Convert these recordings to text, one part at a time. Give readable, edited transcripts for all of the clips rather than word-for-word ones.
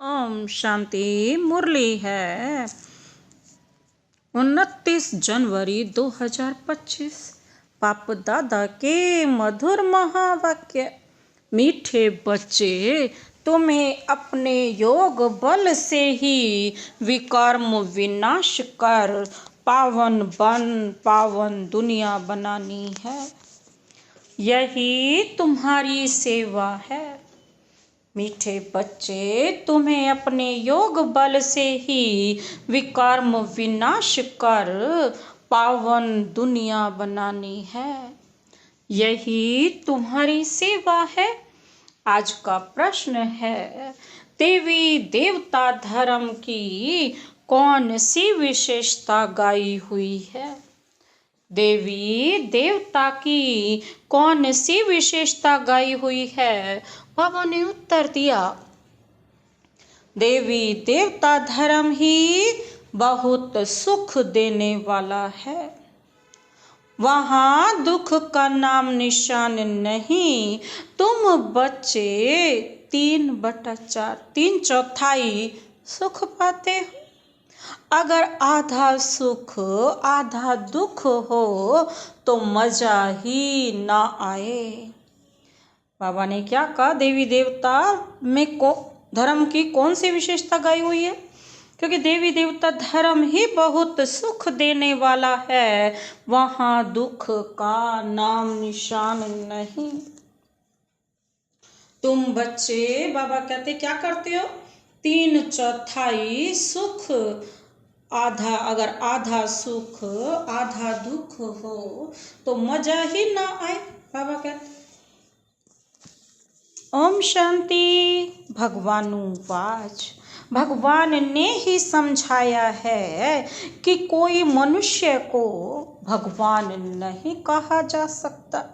ओम शांति। मुरली है 29 जनवरी 2025। पाप दादा के मधुर महावाक्य। मीठे बच्चे, तुम्हें अपने योग बल से ही विकर्म विनाश कर पावन दुनिया बनानी है। यही तुम्हारी सेवा है। मीठे बच्चे, तुम्हें अपने योग बल से ही विकर्म विनाश कर पावन दुनिया बनानी है। यही तुम्हारी सेवा है। आज का प्रश्न है, देवी देवता धर्म की कौन सी विशेषता गाई हुई है? देवी देवता की कौन सी विशेषता गाई हुई है? बाबा ने उत्तर दिया, देवी देवता धर्म ही बहुत सुख देने वाला है। वहाँ दुख का नाम निशान नहीं। तुम बच्चे 3/4 3/4 सुख पाते हो। अगर आधा सुख आधा दुख हो तो मजा ही ना आए। बाबा ने क्या कहा? देवी देवता में धर्म की कौन सी विशेषता गाई हुई है? क्योंकि देवी देवता धर्म ही बहुत सुख देने वाला है। वहाँ दुख का नाम निशान नहीं। तुम बच्चे, बाबा कहते क्या करते हो? 3/4 सुख आधा, अगर आधा सुख आधा दुख हो तो मजा ही ना आए। बाबा कहते ओम शांति। भगवानुवाच, भगवान ने ही समझाया है कि कोई मनुष्य को भगवान नहीं कहा जा सकता।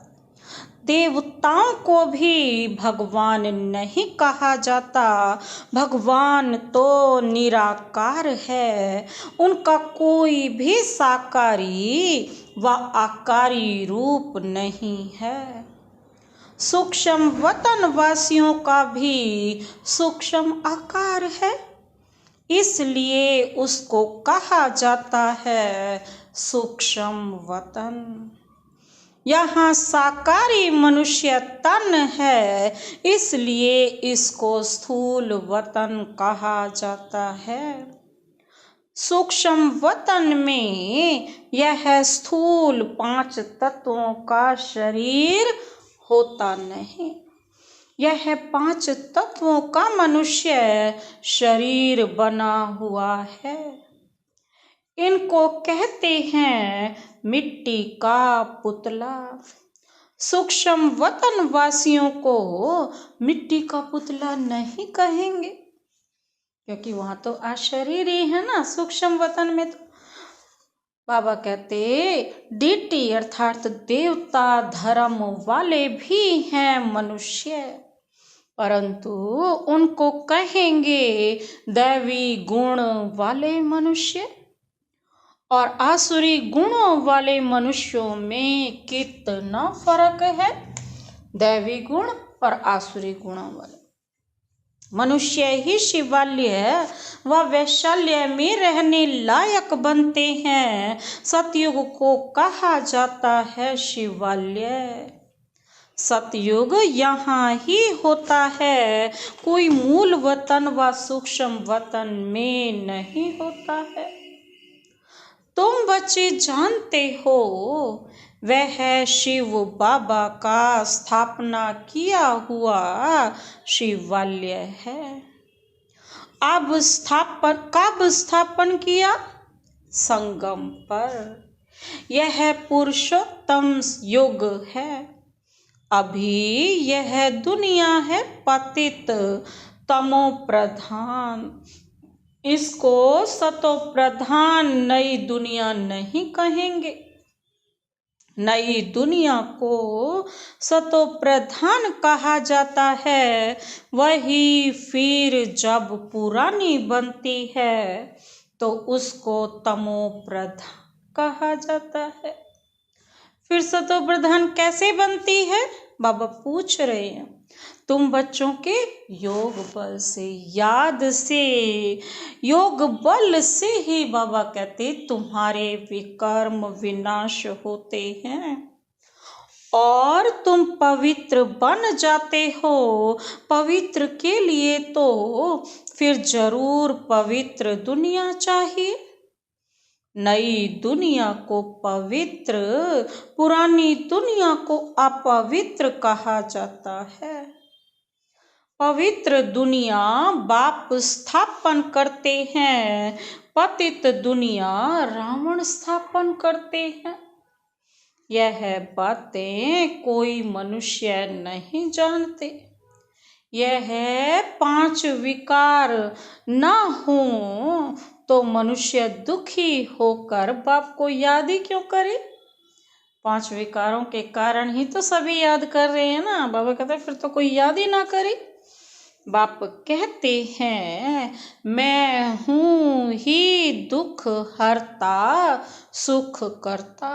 देवताओं को भी भगवान नहीं कहा जाता। भगवान तो निराकार है। उनका कोई भी साकारी व आकारी रूप नहीं है। सूक्ष्म वतन वासियों का भी सूक्ष्म आकार है, इसलिए उसको कहा जाता है सूक्ष्म वतन। यहाँ साकारी मनुष्य तन है, इसलिए इसको स्थूल वतन कहा जाता है। सूक्ष्म वतन में यह स्थूल 5 तत्वों का शरीर होता नहीं। यह 5 तत्वों का मनुष्य शरीर बना हुआ है। इनको कहते हैं मिट्टी का पुतला। सूक्ष्म वतन वासियों को मिट्टी का पुतला नहीं कहेंगे, क्योंकि वहां तो अशरीर ही है ना। सूक्ष्म वतन में तो बाबा कहते डीटी अर्थात देवता धर्म वाले भी हैं मनुष्य, परंतु उनको कहेंगे दैवी गुण वाले मनुष्य। और आसुरी गुणों वाले मनुष्यों में कितना फर्क है? दैवी गुण और आसुरी गुणों वाले मनुष्य ही शिवालय व वैशाल्य में रहने लायक बनते हैं। सतयुग को कहा जाता है शिवालय। सतयुग यहाँ ही होता है, कोई मूल वतन व सूक्ष्म वतन में नहीं होता है। तुम बच्चे जानते हो वह शिव बाबा का स्थापना किया हुआ शिवालय है। अब कब स्थापन किया? संगम पर। यह पुरुषोत्तम युग है। अभी यह दुनिया है पतित तमो प्रधान। इसको सतो प्रधान नई दुनिया नहीं कहेंगे। नई दुनिया को सतो प्रधान कहा जाता है। वही फिर जब पुरानी बनती है तो उसको तमो प्रधान कहा जाता है। फिर सतो प्रधान कैसे बनती है? बाबा पूछ रहे हैं तुम बच्चों के योग बल से, याद से, योग बल से ही बाबा कहते तुम्हारे विकर्म विनाश होते हैं और तुम पवित्र बन जाते हो। पवित्र के लिए तो फिर जरूर पवित्र दुनिया चाहिए। नई दुनिया को पवित्र, पुरानी दुनिया को अपवित्र कहा जाता है। पवित्र दुनिया बाप स्थापन करते हैं, पतित दुनिया रावण स्थापन करते हैं। यह बातें कोई मनुष्य नहीं जानते। यह 5 विकार न हो तो मनुष्य दुखी होकर बाप को याद ही क्यों करे। 5 विकारों के कारण ही तो सभी याद कर रहे हैं ना। बाबा कहते हैं फिर तो कोई याद ही ना करे। बाप कहते हैं मैं हूँ ही दुख हरता सुख करता।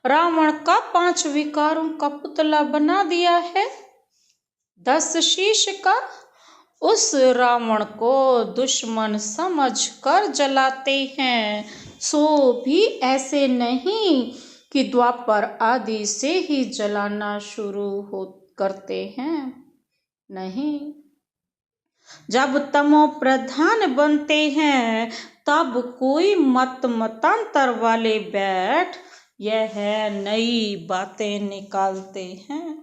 रावण का 5 विकारों का पुतला बना दिया है 10 शीश का। उस रावण को दुश्मन समझ कर जलाते हैं। सो भी ऐसे नहीं कि द्वापर आदि से ही जलाना शुरू करते हैं। नहीं, जब तमो प्रधान बनते हैं तब कोई मतांतर वाले बैठ यह नई बातें निकालते हैं।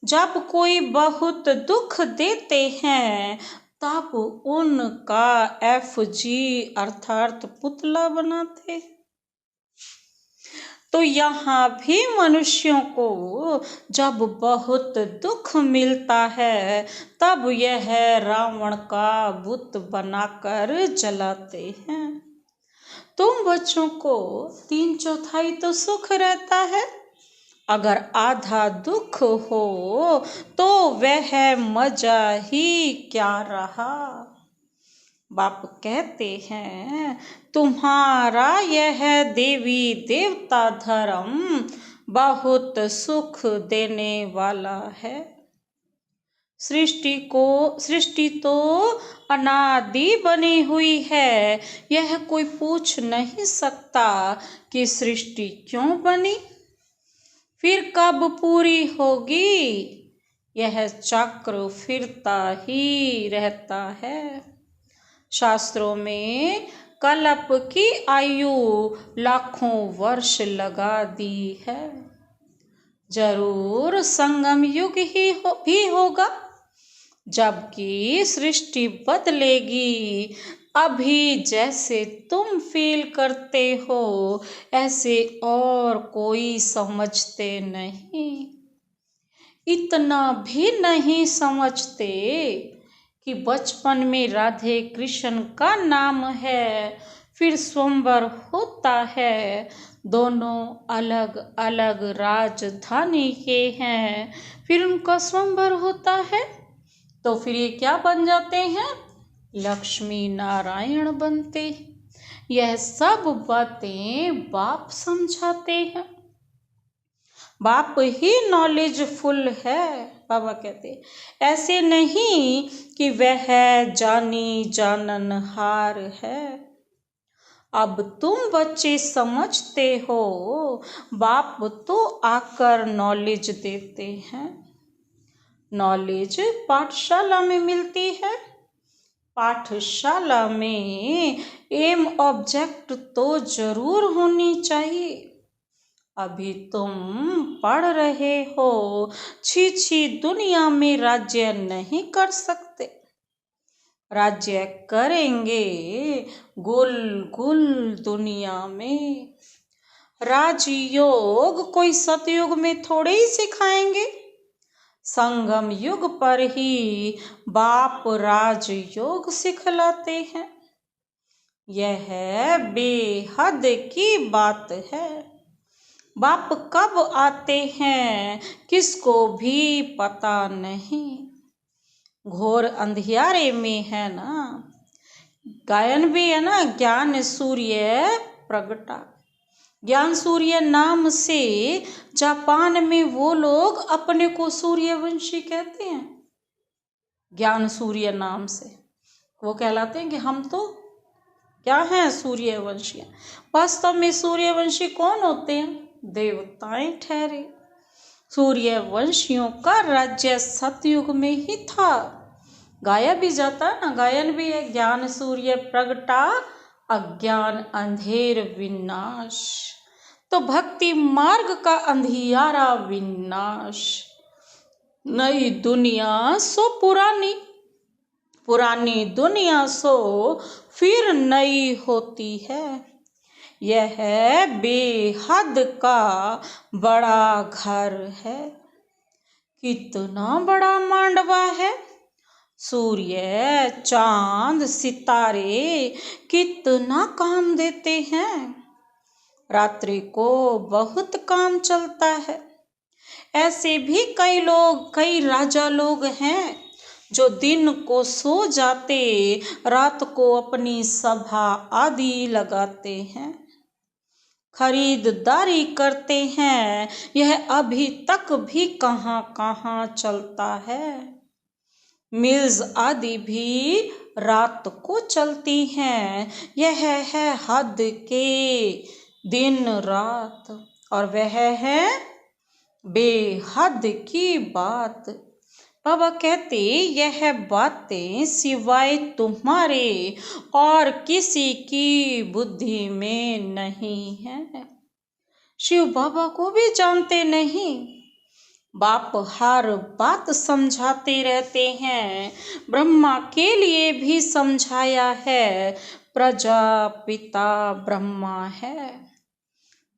जब कोई बहुत दुख देते हैं तब उनका FG अर्थात पुतला बनाते। तो यहाँ भी मनुष्यों को जब बहुत दुख मिलता है तब यह रावण का बुत बनाकर जलाते हैं। तुम बच्चों को 3/4 तो सुख रहता है। अगर आधा दुख हो तो वह मजा ही क्या रहा। बाप कहते हैं तुम्हारा यह देवी देवता धर्म बहुत सुख देने वाला है। सृष्टि तो अनादि बनी हुई है। यह कोई पूछ नहीं सकता कि सृष्टि क्यों बनी, फिर कब पूरी होगी। यह चक्र फिरता ही रहता है। शास्त्रों में कल्प की आयु लाखों वर्ष लगा दी है। जरूर संगम युग भी होगा जबकि सृष्टि बदलेगी। अभी जैसे तुम फील करते हो ऐसे और कोई समझते नहीं। इतना भी नहीं समझते कि बचपन में राधे कृष्ण का नाम है, फिर स्वयंवर होता है। दोनों अलग अलग राजधानी के हैं, फिर उनका स्वयंवर होता है। तो फिर ये क्या बन जाते हैं, लक्ष्मी नारायण बनते। यह सब बातें बाप समझाते हैं। बाप ही नॉलेजफुल है। बाबा कहते ऐसे नहीं कि वह जानी जाननहार है। अब तुम बच्चे समझते हो, बाप तो आकर नॉलेज देते हैं। नॉलेज पाठशाला में मिलती है। पाठशाला में एम ऑब्जेक्ट तो जरूर होनी चाहिए। अभी तुम पढ़ रहे हो, छी दुनिया में राज्य नहीं कर सकते। राज्य करेंगे गुल गुल दुनिया में। राजयोग कोई सतयुग में थोड़े ही सिखाएंगे। संगम युग पर ही बाप राजयोग सिखलाते हैं। यह बेहद की बात है। बाप कब आते हैं किसको भी पता नहीं। घोर अंधियारे में है ना। गायन भी है ना, ज्ञान सूर्य प्रगटा। ज्ञान सूर्य नाम से जापान में वो लोग अपने को सूर्यवंशी कहते हैं। ज्ञान सूर्य नाम से वो कहलाते हैं कि हम तो क्या हैं, सूर्यवंशी। वास्तव में सूर्यवंशी कौन होते हैं? देवताएं ठहरे। सूर्यवंशियों का राज्य सतयुग में ही था। गाया भी जाता है ना, गायन भी है, ज्ञान सूर्य प्रगटा अज्ञान अंधेर विनाश। तो भक्ति मार्ग का अंधियारा विनाश। नई दुनिया सो पुरानी, पुरानी दुनिया सो फिर नई होती है। यह बेहद का बड़ा घर है। कितना बड़ा मांडवा है। सूर्य चांद सितारे कितना काम देते हैं। रात्रि को बहुत काम चलता है। ऐसे भी कई राजा लोग हैं जो दिन को सो जाते, रात को अपनी सभा आदि लगाते हैं, खरीदारी करते हैं। यह अभी तक भी कहाँ कहाँ चलता है। मिल्स आदि भी रात को चलती हैं। यह है हद के दिन रात, और वह है बेहद की बात। बाबा कहते यह बातें सिवाय तुम्हारे और किसी की बुद्धि में नहीं है। शिव बाबा को भी जानते नहीं। बाप हर बात समझाते रहते हैं। ब्रह्मा के लिए भी समझाया है। प्रजापिता ब्रह्मा है।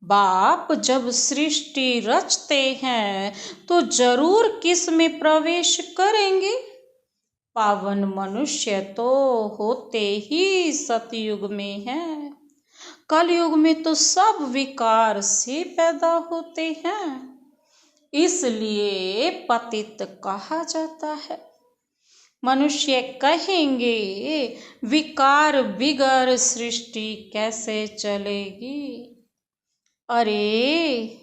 बाप जब सृष्टि रचते हैं तो जरूर किस में प्रवेश करेंगे। पावन मनुष्य तो होते ही सतयुग में हैं। कलयुग में तो सब विकार से पैदा होते हैं, इसलिए पतित कहा जाता है। मनुष्य कहेंगे विकार बिगर सृष्टि कैसे चलेगी। अरे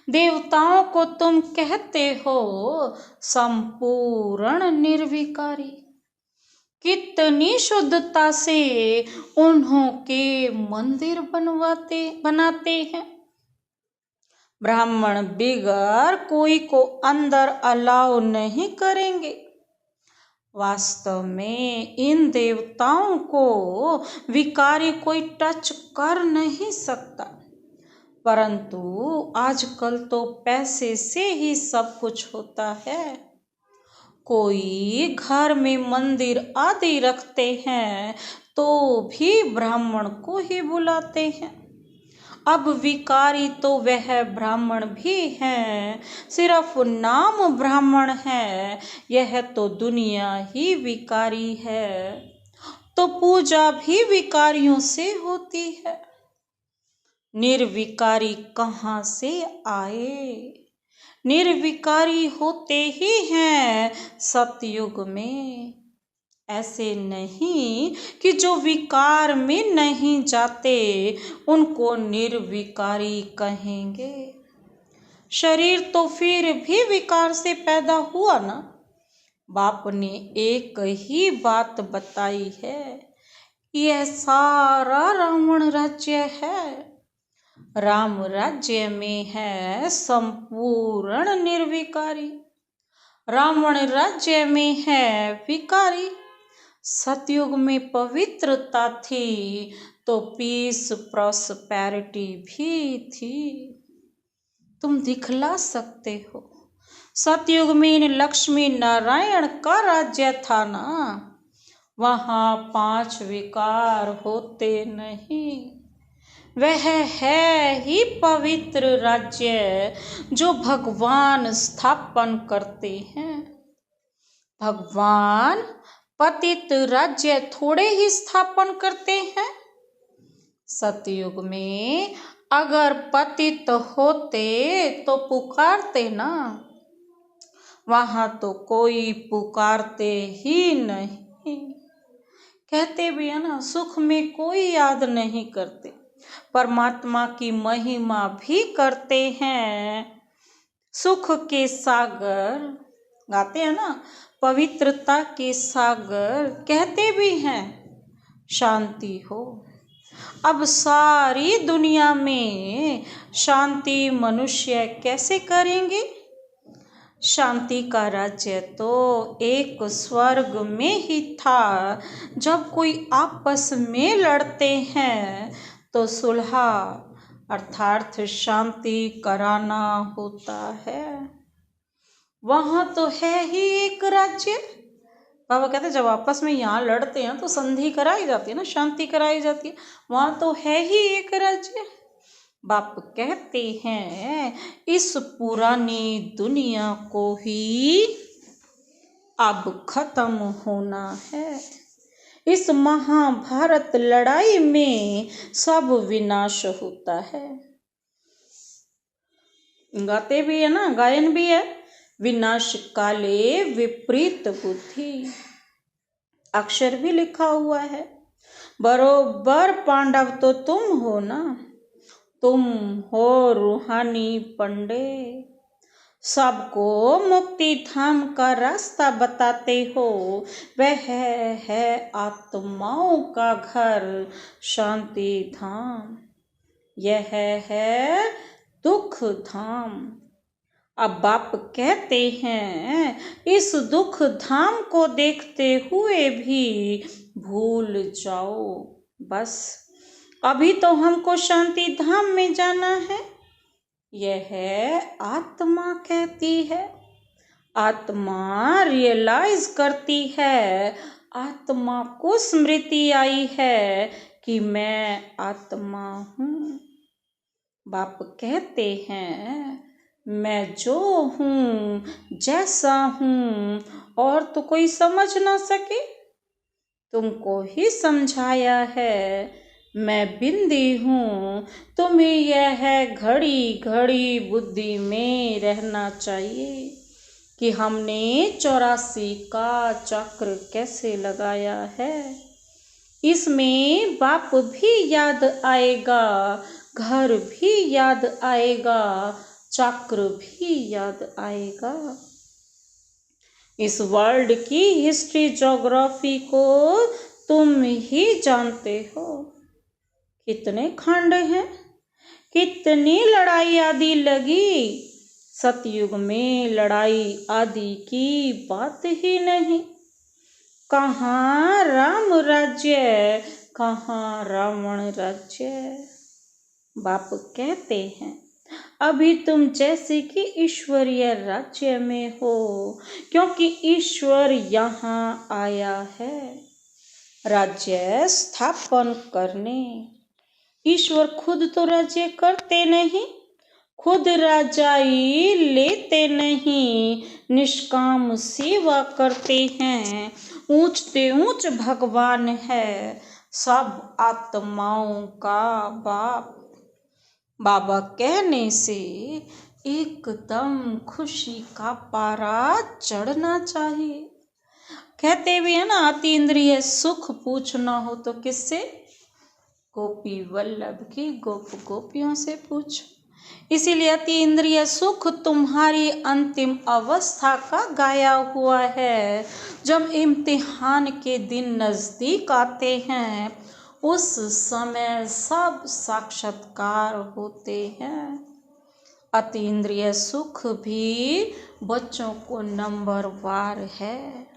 देवताओं को तुम कहते हो संपूर्ण निर्विकारी। कितनी शुद्धता से उन्हों के मंदिर बनाते हैं। ब्राह्मण बिगर कोई को अंदर अलाउ नहीं करेंगे। वास्तव में इन देवताओं को विकारी कोई टच कर नहीं सकता, परंतु आजकल तो पैसे से ही सब कुछ होता है। कोई घर में मंदिर आदि रखते हैं तो भी ब्राह्मण को ही बुलाते हैं। अब विकारी तो वह ब्राह्मण भी हैं, सिर्फ नाम ब्राह्मण है। यह तो दुनिया ही विकारी है, तो पूजा भी विकारियों से होती है। निर्विकारी कहाँ से आए। निर्विकारी होते ही हैं सतयुग में। ऐसे नहीं कि जो विकार में नहीं जाते उनको निर्विकारी कहेंगे। शरीर तो फिर भी विकार से पैदा हुआ ना। बाप ने एक ही बात बताई है, यह सारा रावण राज्य है। राम राज्य में है संपूर्ण निर्विकारी, रावण राज्य में है विकारी। सतयुग में पवित्रता थी तो पीस प्रॉस्पेरिटी भी थी। तुम दिखला सकते हो। सतयुग में लक्ष्मी नारायण का राज्य था ना, वहाँ 5 विकार होते नहीं। वह है ही पवित्र राज्य जो भगवान स्थापन करते हैं। भगवान पतित राज्य थोड़े ही स्थापन करते हैं। सतयुग में अगर पतित होते तो पुकारते ना, वहां तो कोई पुकारते ही नहीं। कहते भी है ना, सुख में कोई याद नहीं करते, परमात्मा की महिमा भी करते हैं। सुख के सागर गाते हैं ना, पवित्रता के सागर कहते भी हैं शांति हो। अब सारी दुनिया में शांति मनुष्य कैसे करेंगे? शांति का राज्य तो एक स्वर्ग में ही था। जब कोई आपस में लड़ते हैं तो सुलह अर्थात शांति कराना होता है। वहाँ तो है ही एक राज्य। बाबा कहते हैं जब आपस में यहाँ लड़ते हैं तो संधि कराई जाती है ना, शांति कराई जाती है। वहाँ तो है ही एक राज्य। बाप कहते हैं इस पुरानी दुनिया को ही अब खत्म होना है। इस महाभारत लड़ाई में सब विनाश होता है। गाते भी है ना, गायन भी है। विनाश काले विपरीत बुद्धि, अक्षर भी लिखा हुआ है। बरोबर पांडव तो तुम हो ना, तुम हो रूहानी पंडे, सबको मुक्ति धाम का रास्ता बताते हो। वह है आत्माओं का घर शांति धाम, यह है दुख धाम। अब बाप कहते हैं इस दुख धाम को देखते हुए भी भूल जाओ, बस अभी तो हमको शांति धाम में जाना है। यह आत्मा कहती है, आत्मा रियलाइज करती है, आत्मा को स्मृति आई है कि मैं आत्मा हूँ। बाप कहते हैं मैं जो हूँ जैसा हूँ और तो कोई समझ ना सके, तुमको ही समझाया है। मैं बिंदी हूँ, तुम्हें यह घड़ी घड़ी बुद्धि में रहना चाहिए कि हमने 84 का चक्र कैसे लगाया है। इसमें बाप भी याद आएगा, घर भी याद आएगा, चक्र भी याद आएगा। इस वर्ल्ड की हिस्ट्री ज्योग्राफी को तुम ही जानते हो। कितने खंड हैं, कितनी लड़ाई आदि लगी। सतयुग में लड़ाई आदि की बात ही नहीं। कहाँ राम राज्य, कहाँ रावण राज्य। बाप कहते हैं अभी तुम जैसे कि ईश्वरीय राज्य में हो, क्योंकि ईश्वर यहाँ आया है राज्य स्थापन करने। ईश्वर खुद तो राज्य करते नहीं, खुद राजाई लेते नहीं, निष्काम सेवा करते हैं। ऊंचते ऊंच भगवान है, सब आत्माओं का बाप। बाबा कहने से एकदम खुशी का पारा चढ़ना चाहिए। कहते भी है ना, अतीन्द्रिय सुख पूछना हो तो किससे? गोपी वल्लभ की गोप गोपियों से पूछो। इसीलिए अतीन्द्रिय सुख तुम्हारी अंतिम अवस्था का गाया हुआ है। जब इम्तिहान के दिन नजदीक आते हैं उस समय सब साक्षात्कार होते हैं। अतीन्द्रिय सुख भी बच्चों को नंबरवार है।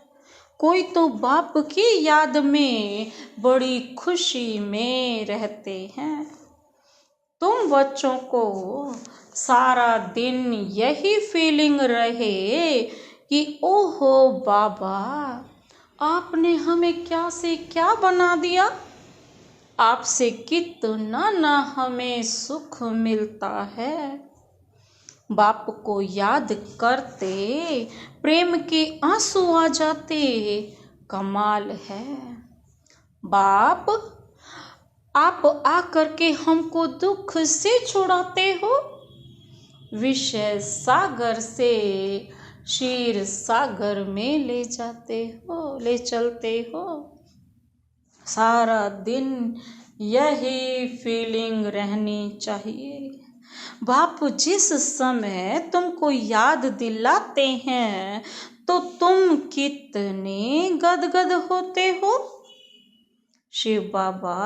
कोई तो बाप की याद में बड़ी खुशी में रहते हैं। तुम बच्चों को सारा दिन यही फीलिंग रहे कि ओहो बाबा, आपने हमें क्या से क्या बना दिया। आपसे कितना ना हमें सुख मिलता है। बाप को याद करते प्रेम के आंसू आ जाते, कमाल है। बाप आप आकर के हमको दुख से छुड़ाते हो, विषय सागर से क्षीर सागर में ले जाते हो, ले चलते हो। सारा दिन यही फीलिंग रहनी चाहिए। बाप जिस समय तुमको याद दिलाते हैं तो तुम कितने गदगद होते हो। शिव बाबा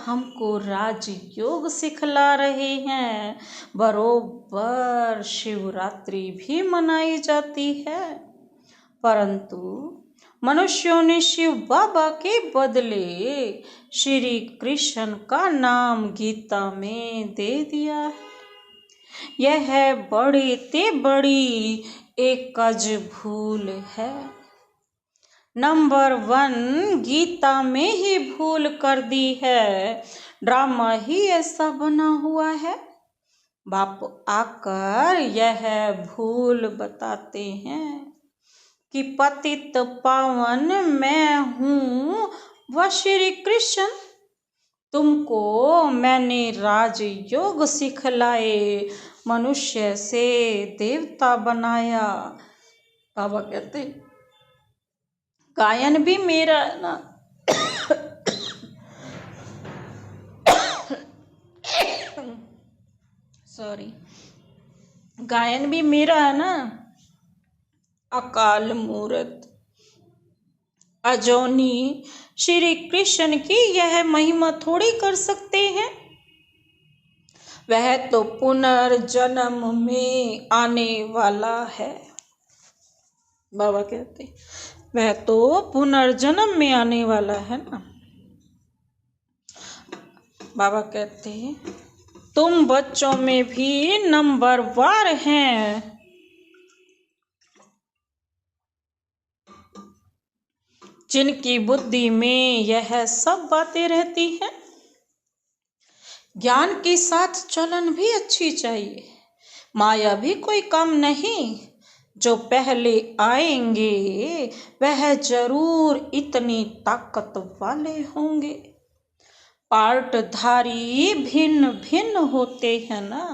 हमको राजयोग सिखला रहे हैं। बरोबर शिवरात्रि भी मनाई जाती है, परंतु मनुष्यों ने शिव बाबा के बदले श्री कृष्ण का नाम गीता में दे दिया है। यह बड़ी ते बड़ी एक अज भूल है। नंबर 1 गीता में ही भूल कर दी है। ड्रामा ही ऐसा बना हुआ है। बाप आकर यह भूल बताते हैं कि पतित पावन मैं हूँ वह श्री कृष्ण। तुमको मैंने राजयोग सिखलाए, मनुष्य से देवता बनाया। बाबा कहते गायन भी मेरा ना सॉरी गायन भी मेरा है ना। अकाल मूर्त अजोनी श्री कृष्ण की यह महिमा थोड़ी कर सकते हैं। वह तो पुनर्जन्म में आने वाला है। बाबा कहते वह तो पुनर्जन्म में आने वाला है ना। बाबा कहते हैं तुम बच्चों में भी नंबरवार हैं। जिनकी बुद्धि में यह सब बातें रहती हैं। ज्ञान के साथ चलन भी अच्छी चाहिए। माया भी कोई कम नहीं। जो पहले आएंगे वह जरूर इतनी ताकत वाले होंगे। पार्टधारी भिन्न भिन्न होते हैं ना।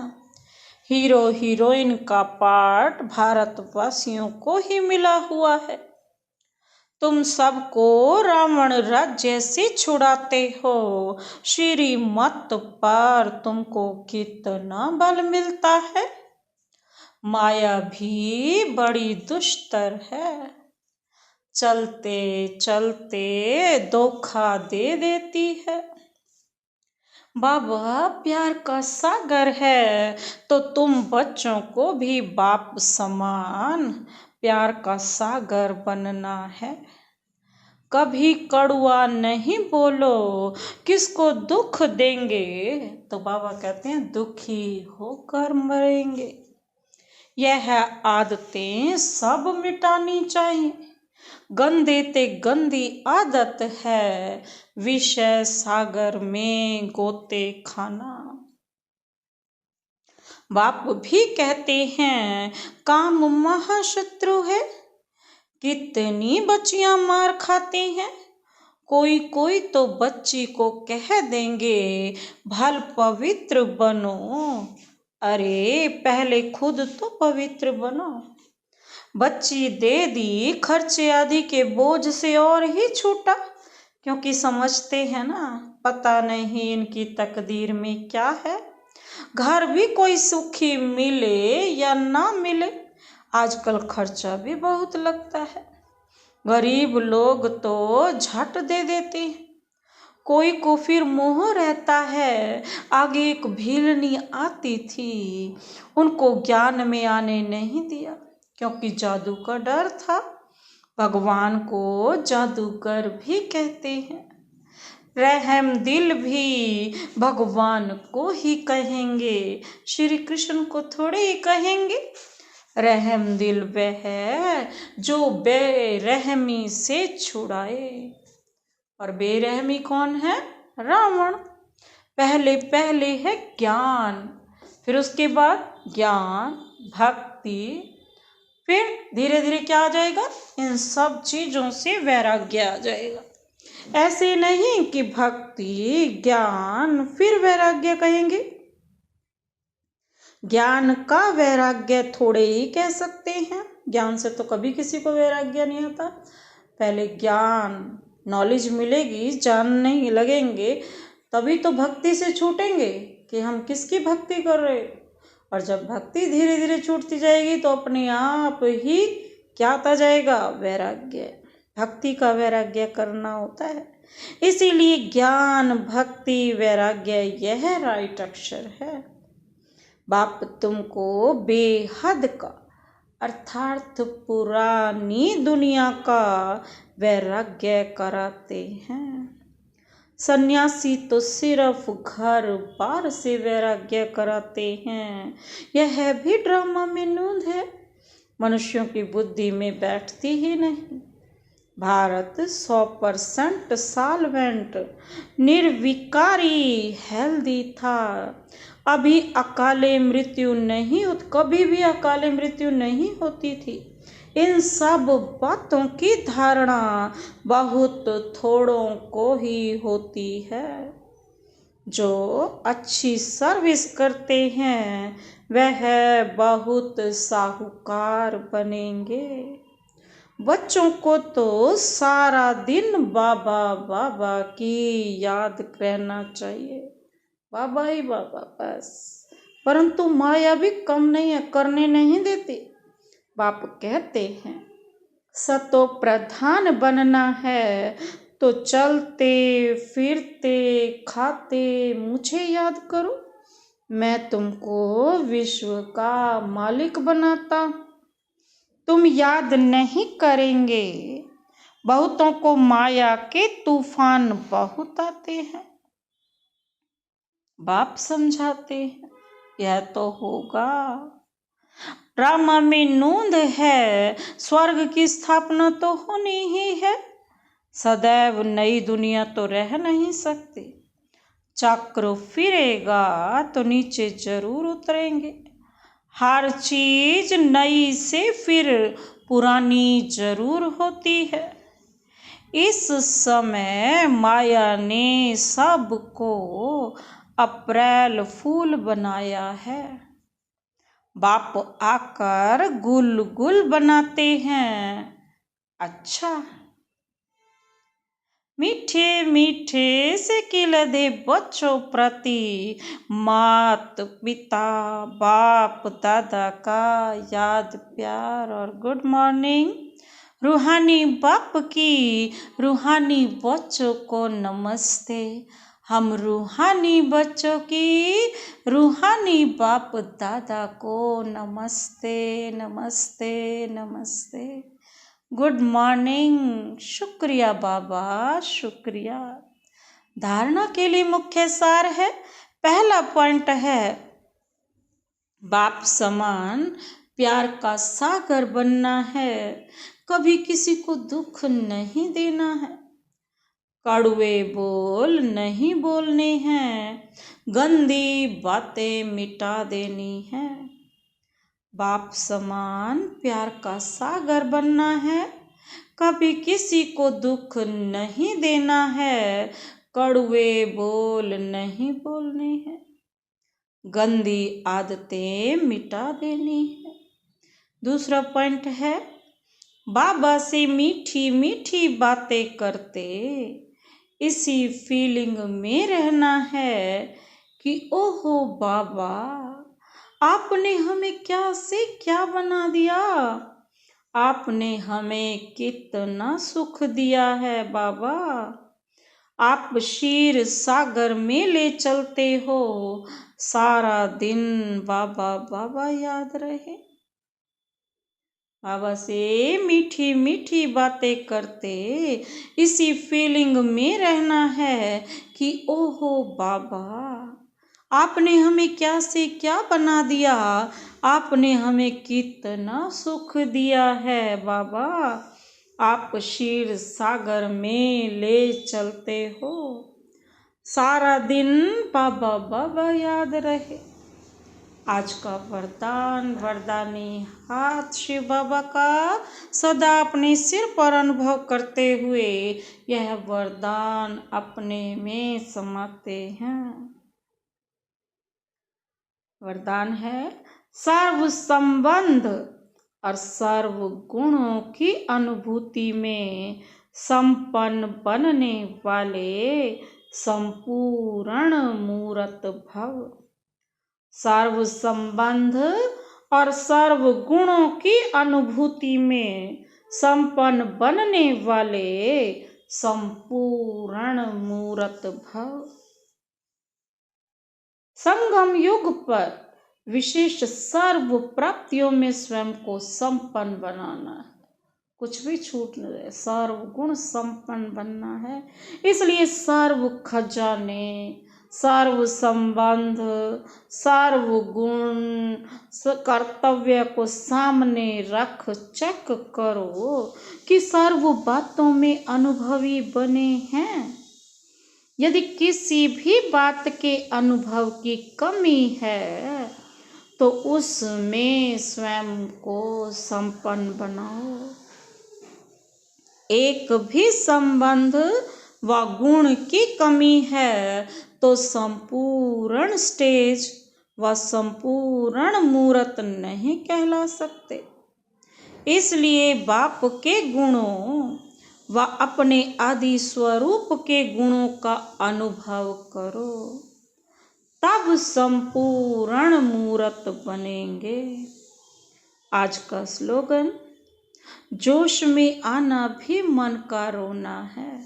हीरो हीरोइन का पार्ट भारतवासियों को ही मिला हुआ है। तुम सबको रावण राज्य से छुड़ाते हो। श्रीमत पर तुमको कितना बल मिलता है। माया भी बड़ी दुष्टर है। चलते चलते धोखा दे देती है। बाबा प्यार का सागर है तो तुम बच्चों को भी बाप समान प्यार का सागर बनना है। कभी कड़वा नहीं बोलो। किसको दुख देंगे तो बाबा कहते हैं दुखी होकर मरेंगे। यह आदतें सब मिटानी चाहिए। गंदे ते गंदी आदत है विषय सागर में गोते खाना। बाप भी कहते हैं काम महाशत्रु है। कितनी बच्चियां मार खाती हैं। कोई कोई तो बच्ची को कह देंगे भल पवित्र बनो। अरे पहले खुद तो पवित्र बनो। बच्ची दे दी खर्चे आदि के बोझ से और ही छूटा। क्योंकि समझते हैं ना पता नहीं इनकी तकदीर में क्या है। घर भी कोई सुखी मिले या ना मिले, आजकल खर्चा भी बहुत लगता है। गरीब लोग तो झट दे देते हैं। कोई को फिर मोह रहता है। आगे एक भीलनी आती थी, उनको ज्ञान में आने नहीं दिया क्योंकि जादू का डर था। भगवान को जादूगर भी कहते हैं। रहम दिल भी भगवान को ही कहेंगे, श्री कृष्ण को थोड़े ही कहेंगे। रहम दिल वह है जो बेरहमी से छुड़ाए। और बेरहमी कौन है? रावण। पहले पहले है ज्ञान, फिर उसके बाद ज्ञान भक्ति, फिर धीरे धीरे क्या आ जाएगा? इन सब चीजों से वैराग्य आ जाएगा। ऐसे नहीं कि भक्ति ज्ञान फिर वैराग्य कहेंगे। ज्ञान का वैराग्य थोड़े ही कह सकते हैं। ज्ञान से तो कभी किसी को वैराग्य नहीं आता। पहले ज्ञान नॉलेज मिलेगी, जानने लगेंगे तभी तो भक्ति से छूटेंगे कि हम किसकी भक्ति कर रहे। और जब भक्ति धीरे धीरे छूटती जाएगी तो अपने आप ही क्या आता जाएगा, वैराग्य। भक्ति का वैराग्य करना होता है। इसीलिए ज्ञान भक्ति वैराग्य यह राइट अक्षर है। बाप तुमको बेहद का अर्थात पुरानी दुनिया का वैराग्य कराते हैं। सन्यासी तो सिर्फ घर बार से वैराग्य कराते हैं। यह भी ड्रामा में नूंद है, मनुष्यों की बुद्धि में बैठती ही नहीं। भारत 100% साल्वेंट निर्विकारी हेल्दी था। अभी अकाले मृत्यु नहीं होती, कभी भी अकाले मृत्यु नहीं होती थी। इन सब बातों की धारणा बहुत थोड़ों को ही होती है। जो अच्छी सर्विस करते हैं वह बहुत साहूकार बनेंगे। बच्चों को तो सारा दिन बाबा बाबा की याद रहना चाहिए, बाबा ही बाबा बस। परंतु माया भी कम नहीं है, करने नहीं देती। बाप कहते हैं सतो प्रधान बनना है तो चलते फिरते खाते मुझे याद करो, मैं तुमको विश्व का मालिक बनाता। तुम याद नहीं करेंगे, बहुतों को माया के तूफान बहुत आते हैं। बाप समझाते हैं यह तो होगा। ड्रामा में नूंद है, स्वर्ग की स्थापना तो होनी ही है। सदैव नई दुनिया तो रह नहीं सकती। चक्र फिरेगा तो नीचे जरूर उतरेंगे। हर चीज नई से फिर पुरानी जरूर होती है। इस समय माया ने सबको अप्रैल फूल बनाया है। बाप आकर गुल गुल बनाते हैं। अच्छा, मीठे मीठे से खिलते बच्चों प्रति मात पिता बाप दादा का याद प्यार और गुड मॉर्निंग। रूहानी बाप की रूहानी बच्चों को नमस्ते। हम रूहानी बच्चों की रूहानी बाप दादा को नमस्ते नमस्ते नमस्ते। Good morning. शुक्रिया बाबा, शुक्रिया। धारणा के लिए मुख्य सार है। पहला पॉइंट है बाप समान प्यार का सागर बनना है। कभी किसी को दुख नहीं देना है। कड़वे बोल नहीं बोलने हैं। गंदी बातें मिटा देनी है। बाप समान प्यार का सागर बनना है। कभी किसी को दुख नहीं देना है। कड़वे बोल नहीं बोलने हैं। गंदी आदतें मिटा देनी है। दूसरा पॉइंट है बाबा से मीठी मीठी बातें करते इसी फीलिंग में रहना है कि ओहो बाबा, आपने हमें क्या से क्या बना दिया। आपने हमें कितना सुख दिया है बाबा। आप क्षीर सागर में ले चलते हो। सारा दिन बाबा बाबा याद रहे। बाबा से मीठी मीठी बातें करते इसी फीलिंग में रहना है कि ओहो बाबा, आपने हमें क्या से क्या बना दिया। आपने हमें कितना सुख दिया है बाबा। आप क्षीर सागर में ले चलते हो। सारा दिन बाबा बाबा याद रहे। आज का वरदान वरदानी हाथ शिव बाबा का सदा अपने सिर पर अनुभव करते हुए यह वरदान अपने में समाते हैं। वरदान है सर्व संबंध और सर्व गुणों की अनुभूति में संपन्न बनने वाले संपूर्ण मूरत भव। सर्व संबंध और सर्व गुणों की अनुभूति में संपन्न बनने वाले संपूर्ण मूरत भव। संगम युग पर विशिष्ट सर्व प्राप्तियों में स्वयं को संपन्न बनाना है, कुछ भी छूट न जाए, सर्व गुण संपन्न बनना है। इसलिए सर्व खजाने, सर्व संबंध, सर्व गुण कर्तव्य को सामने रख चेक करो कि सर्व बातों में अनुभवी बने हैं। यदि किसी भी बात के अनुभव की कमी है तो उसमें स्वयं को संपन्न बनाओ। एक भी संबंध व गुण की कमी है तो संपूर्ण स्टेज व संपूर्ण मूरत नहीं कहला सकते। इसलिए बाप के गुणों व अपने आदि स्वरूप के गुणों का अनुभव करो, तब संपूर्ण मूरत बनेंगे। आज का स्लोगन, जोश में आना भी मन का रोना है।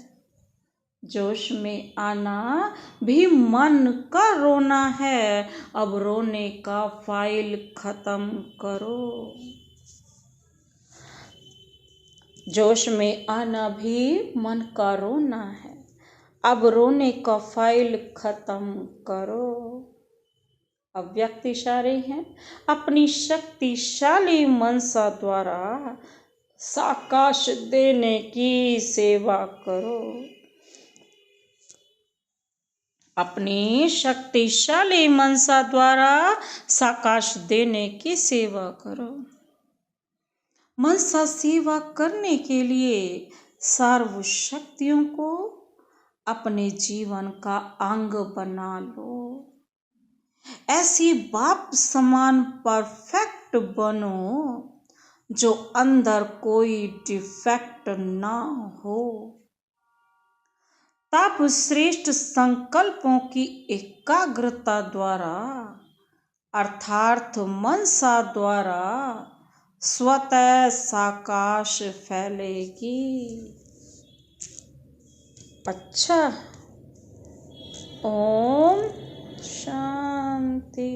जोश में आना भी मन का रोना है, अब रोने का फाइल खत्म करो। जोश में आना भी मन का रोना है, अब रोने का फाइल खत्म करो। अब व्यक्ति इशारे हैं, अपनी शक्तिशाली मनसा द्वारा साकाश देने की सेवा करो। अपनी शक्तिशाली मनसा द्वारा साकाश देने की सेवा करो। मनसा सेवा करने के लिए सर्व शक्तियों को अपने जीवन का अंग बना लो। ऐसी बाप समान परफेक्ट बनो जो अंदर कोई डिफेक्ट ना हो। तब श्रेष्ठ संकल्पों की एकाग्रता द्वारा अर्थात मनसा द्वारा स्वतः साकाश फैलेगी। अच्छा, ओम शांति।